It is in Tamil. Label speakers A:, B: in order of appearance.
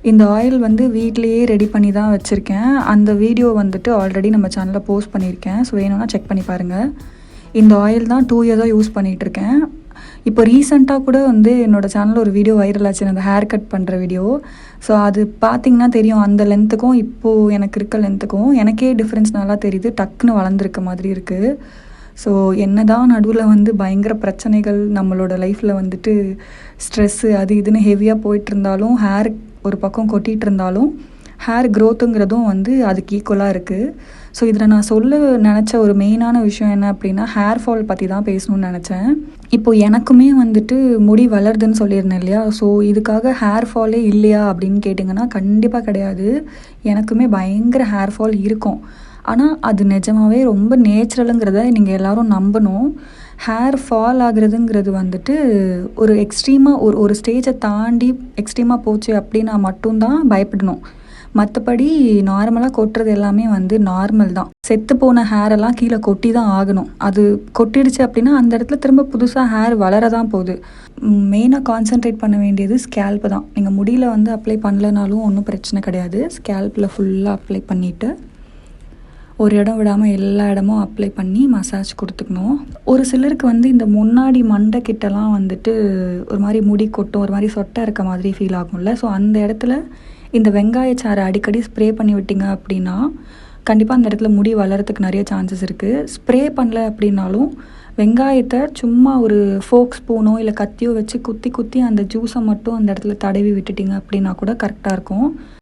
A: இந்த ஆயில் வந்து வீட்லேயே ரெடி பண்ணி தான் வச்சுருக்கேன். அந்த வீடியோ வந்துட்டு ஆல்ரெடி நம்ம சேனலில் போஸ்ட் பண்ணியிருக்கேன். ஸோ வேணும்னா செக் பண்ணி பாருங்கள். இந்த ஆயில் தான் 2 இயர்ஸாக யூஸ் பண்ணிகிட்ருக்கேன். இப்போ ரீசெண்டாக கூட வந்து என்னோடய சேனலில் ஒரு வீடியோ வைரல் ஆச்சு, அந்த ஹேர் கட் பண்ணுற வீடியோ. ஸோ அது பார்த்திங்கன்னா தெரியும், அந்த லென்த்துக்கும் இப்போது எனக்கு இருக்க லென்த்துக்கும் எனக்கே டிஃப்ரென்ஸ் நல்லா தெரியுது. டக்குன்னு வளர்ந்துருக்க மாதிரி இருக்குது. ஸோ என்ன தான் நடுவில் வந்து பயங்கர பிரச்சனைகள் நம்மளோட லைஃப்பில் வந்துட்டு ஸ்ட்ரெஸ்ஸு அது இதுன்னு ஹெவியாக போயிட்டுருந்தாலும், ஹேர் ஒரு பக்கம் கொட்டிகிட்டு இருந்தாலும், ஹேர் க்ரோத்துங்கிறதும் வந்து அதுக்கு ஈக்குவலாக இருக்குது. ஸோ இதில் நான் சொல்ல நினச்ச ஒரு மெயினான விஷயம் என்ன அப்படின்னா, ஹேர் ஃபால் பற்றி தான் பேசணும்னு நினச்சேன். இப்போது எனக்குமே வந்துட்டு முடி வளருதுன்னு சொல்லியிருந்தேன் இல்லையா? ஸோ இதுக்காக ஹேர் ஃபாலே இல்லையா அப்படின்னு கேட்டிங்கன்னா கண்டிப்பாக கிடையாது. எனக்குமே பயங்கர ஹேர் ஃபால் இருக்கும். ஆனால் அது நிஜமாகவே ரொம்ப நேச்சுரலுங்கிறத நீங்கள் எல்லோரும் நம்பணும். ஹேர் ஃபால் ஆகுறதுங்கிறது வந்துட்டு ஒரு எக்ஸ்ட்ரீமாக ஒரு ஸ்டேஜை தாண்டி எக்ஸ்ட்ரீமாக போச்சு அப்படின்னா மட்டும்தான் பயப்படணும். மற்றபடி நார்மலாக கொட்டுறது எல்லாமே வந்து நார்மல் தான். செத்து போன ஹேரெல்லாம் கீழே கொட்டி தான் ஆகணும். அது கொட்டிடுச்சு அப்படின்னா அந்த இடத்துல திரும்ப புதுசாக ஹேர் வளர தான் போகுது. மெயினாக கான்சென்ட்ரேட் பண்ண வேண்டியது ஸ்கேல்ப்பு தான். நீங்கள் முடியல வந்து அப்ளை பண்ணலனாலும் ஒன்றும் பிரச்சனை கிடையாது. ஸ்கேல்ப்பில் ஃபுல்லாக அப்ளை பண்ணிவிட்டு ஒரு இடம் விடாமல் எல்லா இடமும் அப்ளை பண்ணி மசாஜ் கொடுத்துக்கணும். ஒரு சிலருக்கு வந்து இந்த முன்னாடி மண்டை கிட்டலாம் வந்துட்டு ஒரு மாதிரி முடி கொட்டும், ஒரு மாதிரி சொட்டை இருக்க மாதிரி ஃபீல் ஆகும்ல. ஸோ அந்த இடத்துல இந்த வெங்காயச்சாறை அடிக்கடி ஸ்ப்ரே பண்ணி விட்டிங்க அப்படின்னா கண்டிப்பாக அந்த இடத்துல முடி வளர்கிறதுக்கு நிறைய சான்சஸ் இருக்குது. ஸ்ப்ரே பண்ணல அப்படின்னாலும் வெங்காயத்தை சும்மா ஒரு ஃபோக் ஸ்பூனோ இல்லை கத்தியோ வச்சு குத்தி குத்தி அந்த ஜூஸை மட்டும் அந்த இடத்துல தடவி விட்டுட்டிங்க அப்படின்னா கூட கரெக்டாக இருக்கும்.